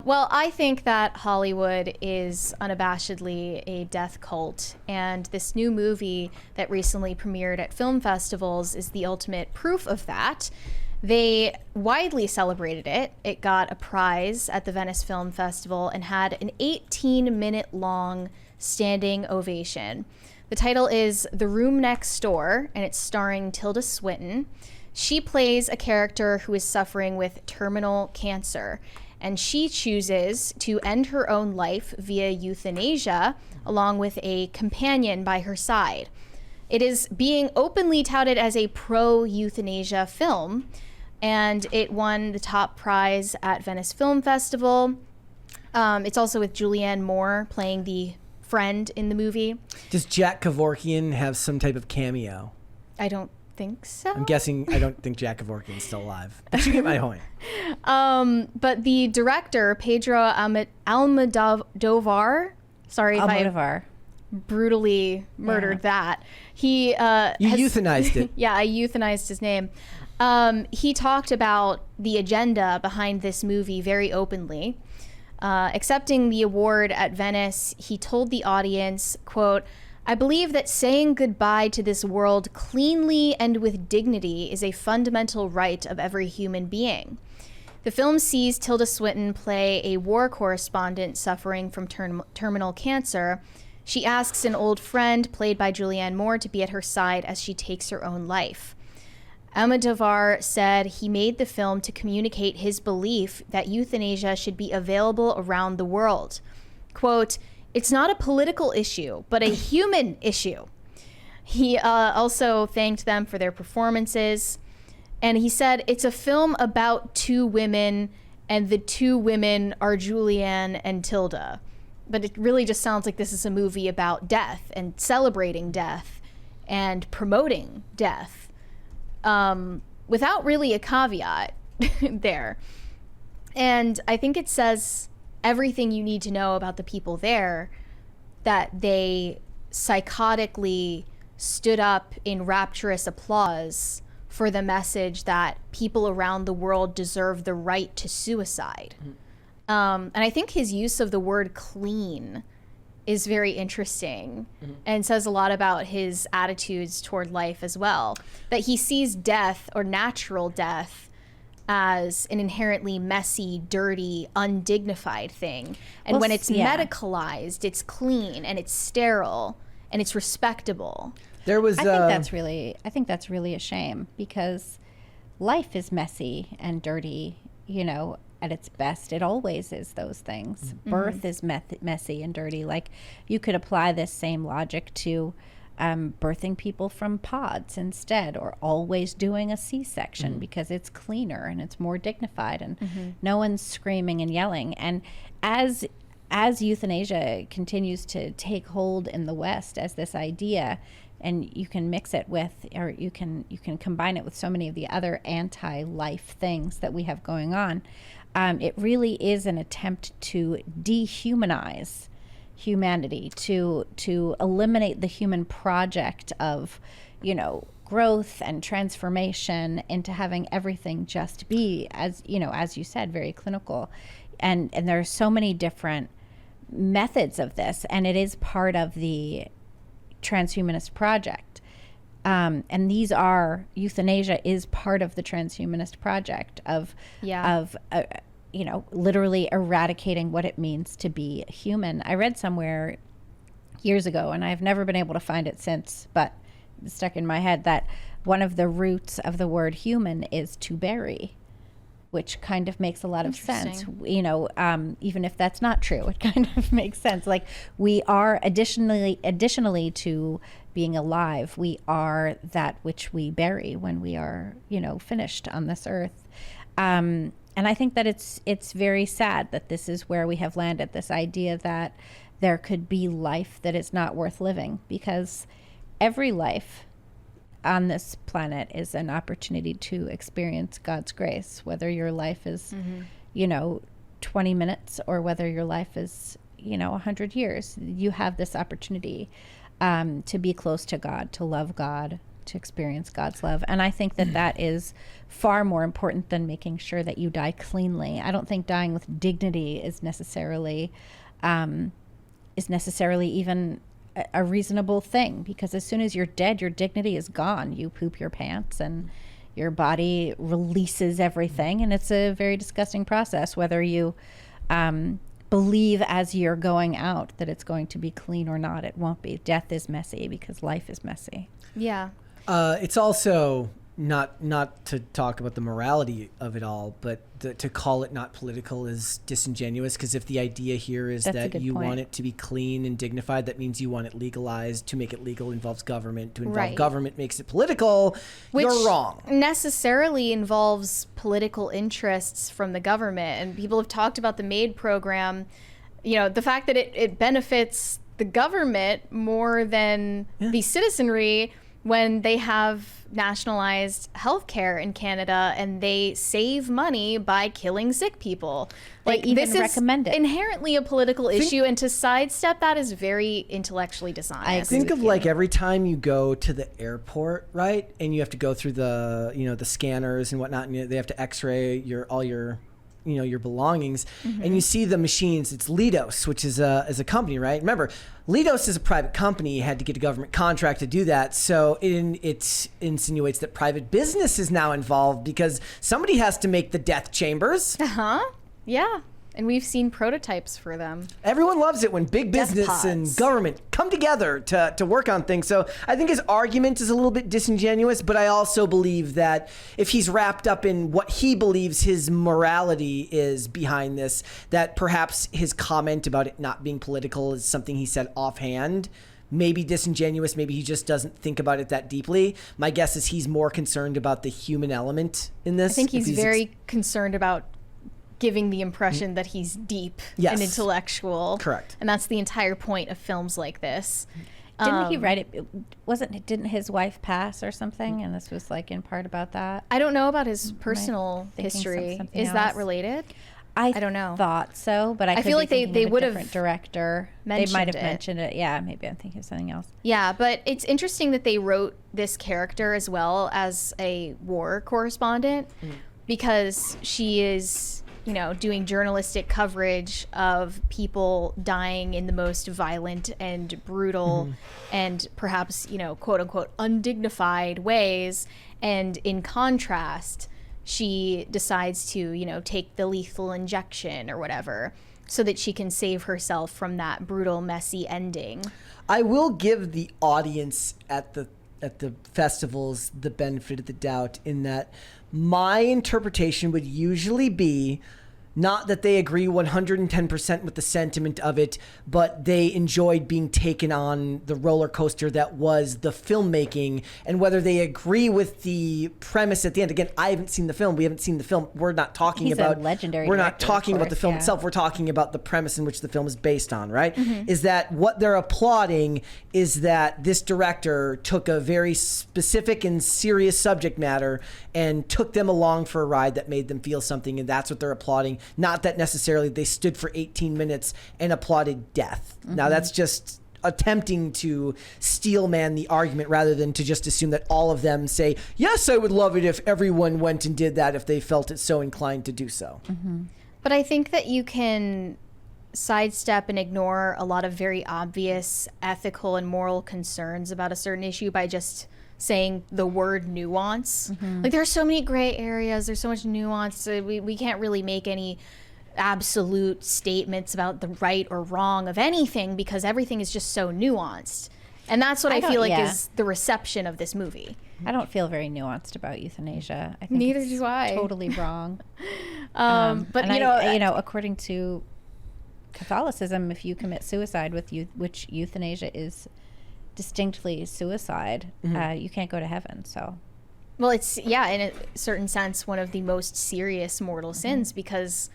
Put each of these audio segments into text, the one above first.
Well, I think that Hollywood is unabashedly a death cult, and this new movie that recently premiered at film festivals is the ultimate proof of that. They widely celebrated it. It got a prize at the Venice Film Festival and had an 18-minute long standing ovation. The title is The Room Next Door, and it's starring Tilda Swinton. She plays a character who is suffering with terminal cancer, and she chooses to end her own life via euthanasia along with a companion by her side. It is being openly touted as a pro-euthanasia film, and it won the top prize at Venice Film Festival. It's also with Julianne Moore playing the friend in the movie. Does Jack Kevorkian have some type of cameo? I don't think so. I'm guessing. I don't think Jack Kevorkian's still alive. But you get my point. But the director, Pedro Almodovar, sorry if I brutally murdered that. He euthanized it. Yeah, I euthanized his name. He talked about the agenda behind this movie very openly. Accepting the award at Venice, he told the audience, quote, "I believe that saying goodbye to this world cleanly and with dignity is a fundamental right of every human being." The film sees Tilda Swinton play a war correspondent suffering from terminal cancer. She asks an old friend, played by Julianne Moore, to be at her side as she takes her own life. Almodovar said he made the film to communicate his belief that euthanasia should be available around the world. Quote, "It's not a political issue, but a human issue." He also thanked them for their performances. And he said, "It's a film about two women, and the two women are Julianne and Tilda." But it really just sounds like this is a movie about death and celebrating death and promoting death, without really a caveat there. And I think it says everything you need to know about the people there, that they psychotically stood up in rapturous applause for the message that people around the world deserve the right to suicide. And I think his use of the word clean is very interesting and says a lot about his attitudes toward life as well. That he sees death, or natural death, as an inherently messy, dirty, undignified thing. And when it's medicalized, it's clean and it's sterile and it's respectable. There was I think that's really a shame, because life is messy and dirty, at its best. It always is those things. Birth is messy and dirty. Like, you could apply this same logic to birthing people from pods instead, or always doing a C-section because it's cleaner and it's more dignified, and no one's screaming and yelling. And as euthanasia continues to take hold in the West as this idea, and you can mix it with, or you can combine it with so many of the other anti-life things that we have going on, it really is an attempt to dehumanize humanity, to eliminate the human project of, growth and transformation, into having everything just be, as you said, very clinical. And there are so many different methods of this, and it is part of the transhumanist project. And euthanasia is part of the transhumanist project of literally eradicating what it means to be human. I read somewhere years ago, and I've never been able to find it since, but it's stuck in my head, that one of the roots of the word human is to bury, which kind of makes a lot of sense. Even if that's not true, it kind of makes sense. Like, we are additionally to being alive, we are that which we bury when we are, finished on this earth. And I think that it's very sad that this is where we have landed, this idea that there could be life that is not worth living, because every life on this planet is an opportunity to experience God's grace, whether your life is, 20 minutes, or whether your life is, 100 years. You have this opportunity to be close to God, to love God, to experience God's love. And I think that that is far more important than making sure that you die cleanly. I don't think dying with dignity is necessarily even a reasonable thing, because as soon as you're dead, your dignity is gone. You poop your pants and your body releases everything, and it's a very disgusting process, whether you believe as you're going out that it's going to be clean or not. It won't be. Death is messy because life is messy. Yeah. It's also not to talk about the morality of it all, but to call it not political is disingenuous, because if the idea here is that you want it to be clean and dignified, that means you want it legalized. To make it legal involves government. To involve government makes it political. Which you're wrong. Necessarily involves political interests from the government. And people have talked about the MAID program, the fact that it benefits the government more than the citizenry when they have nationalized healthcare in Canada and they save money by killing sick people. Like, this is inherently a political issue, and to sidestep that is very intellectually dishonest. Think of like every time you go to the airport, right? And you have to go through the the scanners and whatnot, and they have to x-ray all your your belongings, and you see the machines. It's Leidos, which is a company, right? Remember, Leidos is a private company. You had to get a government contract to do that. So it insinuates that private business is now involved because somebody has to make the death chambers. Yeah. And we've seen prototypes for them. Everyone loves it when big business and government come together to work on things. So I think his argument is a little bit disingenuous, but I also believe that if he's wrapped up in what he believes his morality is behind this, that perhaps his comment about it not being political is something he said offhand. Maybe disingenuous, maybe he just doesn't think about it that deeply. My guess is he's more concerned about the human element in this. I think he's very concerned about giving the impression that he's deep and intellectual. Correct. And that's the entire point of films like this. Didn't he write it? Didn't his wife pass or something? And this was like in part about that. I don't know about his personal history. Is that related? I don't know. Thought so, but I feel like they would have different director. They might have mentioned it. Yeah, maybe I'm thinking of something else. Yeah, but it's interesting that they wrote this character as well as a war correspondent, because she is doing journalistic coverage of people dying in the most violent and brutal and perhaps, quote unquote, undignified ways. And in contrast, she decides to, take the lethal injection or whatever so that she can save herself from that brutal, messy ending. I will give the audience at the festivals the benefit of the doubt in that my interpretation would usually be not that they agree 110% with the sentiment of it, but they enjoyed being taken on the roller coaster that was the filmmaking, and whether they agree with the premise at the end. Again, I haven't seen the film. We haven't seen the film. We're not talking about legendary. We're not talking about the film itself. We're talking about the premise in which the film is based on, right? Is that what they're applauding is that this director took a very specific and serious subject matter and took them along for a ride that made them feel something, and that's what they're applauding. Not that necessarily they stood for 18 minutes and applauded death. Now that's just attempting to steelman the argument rather than to just assume that all of them say, yes, I would love it if everyone went and did that if they felt it so inclined to do so. But I think that you can sidestep and ignore a lot of very obvious ethical and moral concerns about a certain issue by just saying the word nuance. Like, there are so many gray areas, there's so much nuance, so we can't really make any absolute statements about the right or wrong of anything because everything is just so nuanced. And that's what I feel like is the reception of this movie. I don't feel very nuanced about euthanasia. I think neither do I. Totally wrong. But according to Catholicism, if you commit suicide which euthanasia is distinctly suicide, you can't go to heaven. So, well, it's in a certain sense one of the most serious mortal sins because,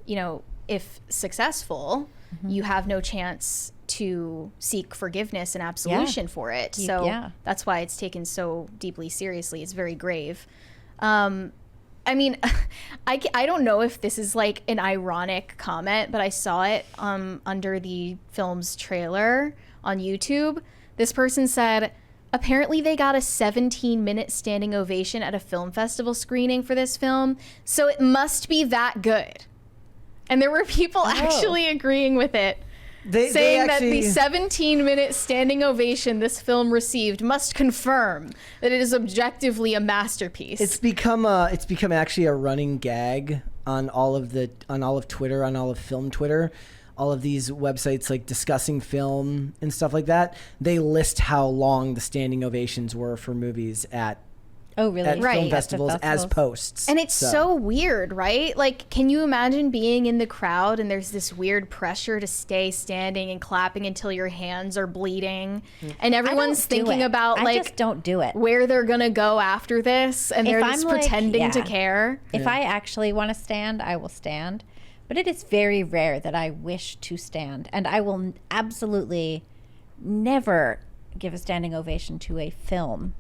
if successful, you have no chance to seek forgiveness and absolution for it. So that's why it's taken so deeply seriously. It's very grave. I mean, I don't know if this is like an ironic comment, but I saw it under the film's trailer on YouTube. This person said, apparently they got a 17-minute standing ovation at a film festival screening for this film, so it must be that good. And there were people actually agreeing with it, saying that the 17-minute standing ovation this film received must confirm that it is objectively a masterpiece. It's become actually a running gag on all of Twitter, on all of film Twitter. All of these websites like discussing film and stuff like that, they list how long the standing ovations were for movies at film festivals as posts. And it's so weird, right? Like, can you imagine being in the crowd and there's this weird pressure to stay standing and clapping until your hands are bleeding, and everyone's thinking about I just don't do it, where they're gonna go after this, and they're just pretending to care. If I actually want to stand, I will stand. But it is very rare that I wish to stand. And I will absolutely never give a standing ovation to a film.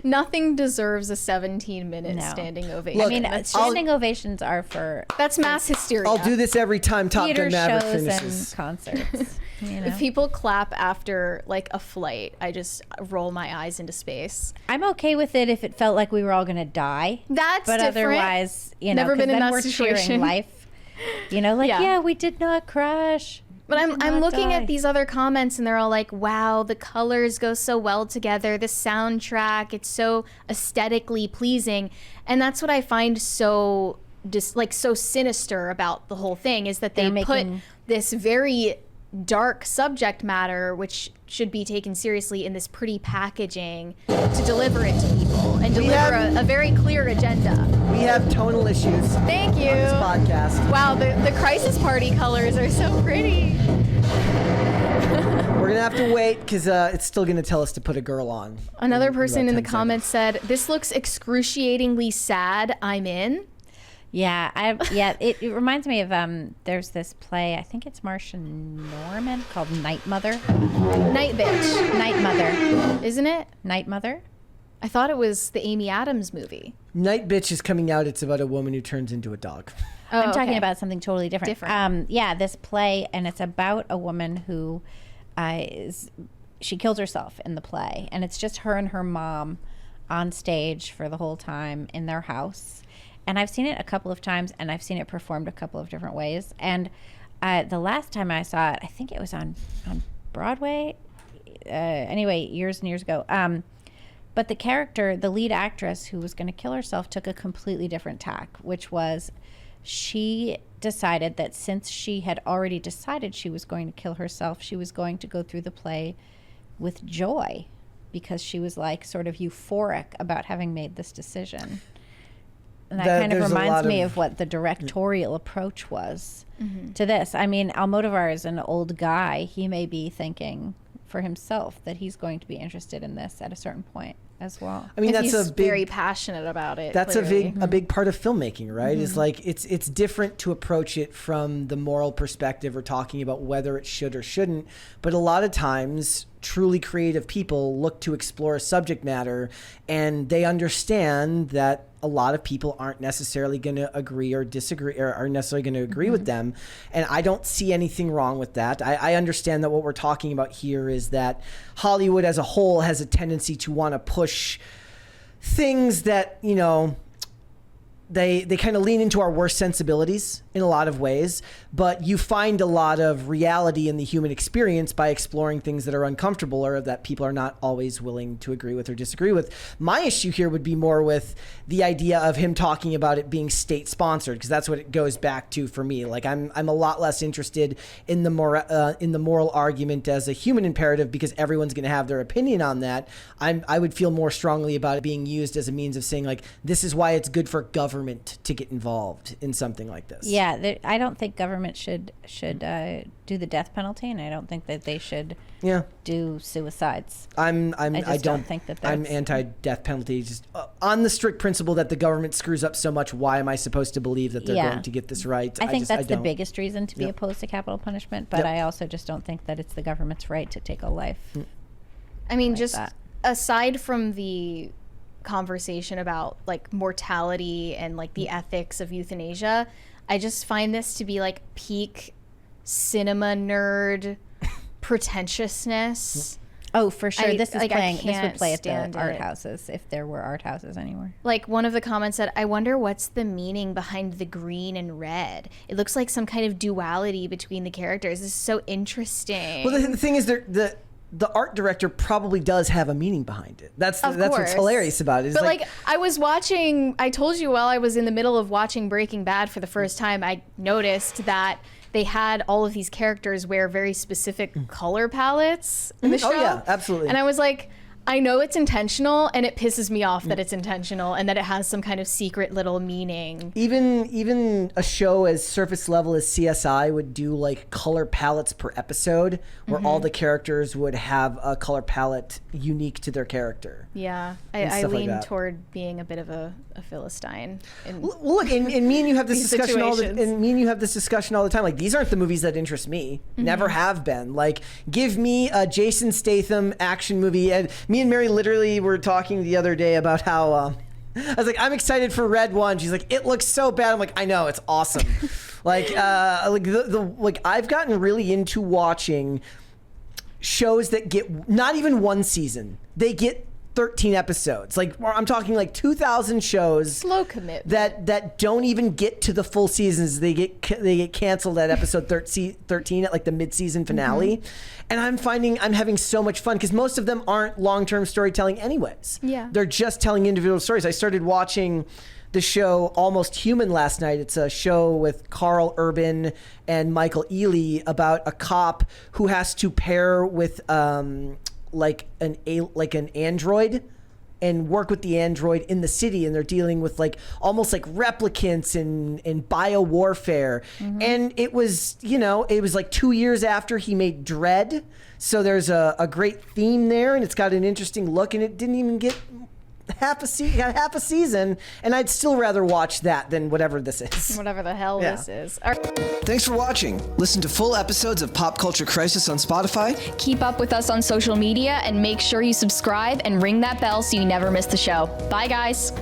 Nothing deserves a 17-minute standing ovation. Look, I mean, standing ovations are for... That's mass hysteria. I'll do this every time Top Gun Maverick shows finishes. and concerts. You know? If people clap after, like, a flight, I just roll my eyes into space. I'm okay with it if it felt like we were all going to die. That's but different. Otherwise, you know, never been in then that we're situation. cheering life. You know, like, yeah, we did not crash. But I'm looking at these other comments and they're all like, wow, the colors go so well together. The soundtrack, it's so aesthetically pleasing. And that's what I find so so sinister about the whole thing, is that they put this very dark subject matter, which should be taken seriously, in this pretty packaging to deliver it to people and deliver a very clear agenda. We have tonal issues. Thank you. On this podcast. Wow, the Crisis Party colors are so pretty. We're gonna have to wait because it's still gonna tell us to put a girl on. Another person in the comments said, "This looks excruciatingly sad. I'm in." Yeah, it reminds me of there's this play, I think it's Martian Norman, called Night Mother. Night Bitch. Night Mother. Isn't it? Night Mother? I thought it was the Amy Adams movie. Night Bitch is coming out. It's about a woman who turns into a dog. Oh, I'm talking about something totally different. Different. This play, and it's about a woman who she kills herself in the play, and it's just her and her mom on stage for the whole time in their house. And I've seen it a couple of times, and I've seen it performed a couple of different ways. And the last time I saw it, I think it was on Broadway. Anyway, years and years ago. But the character, the lead actress who was going to kill herself, took a completely different tack, which was she decided that since she had already decided she was going to kill herself, she was going to go through the play with joy, because she was like sort of euphoric about having made this decision. And that kind of reminds me of what the directorial approach was to this. I mean, Almodovar is an old guy. He may be thinking for himself that he's going to be interested in this at a certain point as well. I mean, he's very passionate about it. That's clearly. a big part of filmmaking, right? Is like it's different to approach it from the moral perspective or talking about whether it should or shouldn't. But a lot of times, truly creative people look to explore a subject matter, and they understand that a lot of people aren't necessarily going to agree or disagree, or are necessarily going to agree with them. And I don't see anything wrong with that. I understand that what we're talking about here is that Hollywood as a whole has a tendency to want to push things that, you know, they kind of lean into our worst sensibilities in a lot of ways, but you find a lot of reality in the human experience by exploring things that are uncomfortable or that people are not always willing to agree with or disagree with. My issue here would be more with the idea of him talking about it being state sponsored, because that's what it goes back to for me. Like I'm a lot less interested in the moral argument as a human imperative, because everyone's going to have their opinion on that. I would feel more strongly about it being used as a means of saying, like, this is why it's good for government to get involved in something like this. Yeah, I don't think government should do the death penalty, and I don't think that they should do suicides. I don't think that I'm anti-death penalty, just on the strict principle that the government screws up so much. Why am I supposed to believe that they're going to get this right? I think that's the biggest reason to be opposed to capital punishment, but I also just don't think that it's the government's right to take a life. I mean, just aside from the conversation about like mortality and like the ethics of euthanasia, I just find this to be like peak cinema nerd pretentiousness. Oh, for sure. This would can't play at the stand art it. houses if there were art houses anywhere. Like one of the comments said, I wonder what's the meaning behind the green and red. It looks like some kind of duality between the characters. This is so interesting. Well, the thing is, the art director probably does have a meaning behind it. That's what's hilarious about it. It's but like I was watching, I told you while I was in the middle of watching Breaking Bad for the first time, I noticed that they had all of these characters wear very specific color palettes in the show. Oh yeah, absolutely. And I was like, I know it's intentional, and it pisses me off that it's intentional and that it has some kind of secret little meaning. Even a show as surface level as CSI would do like color palettes per episode, where all the characters would have a color palette unique to their character. Yeah, And I stuff like lean that. toward being a bit of a Philistine. Well, look, and me and you have this These discussion situations. all the time. Like, these aren't the movies that interest me. Never have been. Like, give me a Jason Statham action movie. And me and Mary literally were talking the other day about how I was like, I'm excited for Red One. She's like, it looks so bad. I'm like, I know, it's awesome. Like I've gotten really into watching shows that get not even one season. They get 13 episodes. Like, I'm talking like 2,000 shows. Slow commitment. That don't even get to the full seasons. They get canceled at episode 13 at like the mid-season finale. And I'm finding I'm having so much fun because most of them aren't long-term storytelling anyways. Yeah. They're just telling individual stories. I started watching the show Almost Human last night. It's a show with Carl Urban and Michael Ealy about a cop who has to pair with like an android and work with the android in the city, and they're dealing with like almost like replicants and bio warfare. And it was like 2 years after he made Dread, so there's a great theme there, and it's got an interesting look, and it didn't even get half a season, and I'd still rather watch that than whatever this is. Whatever the hell Yeah. this is. All right. Thanks for watching. Listen to full episodes of Pop Culture Crisis on Spotify. Keep up with us on social media and make sure you subscribe and ring that bell so you never miss the show. Bye, guys.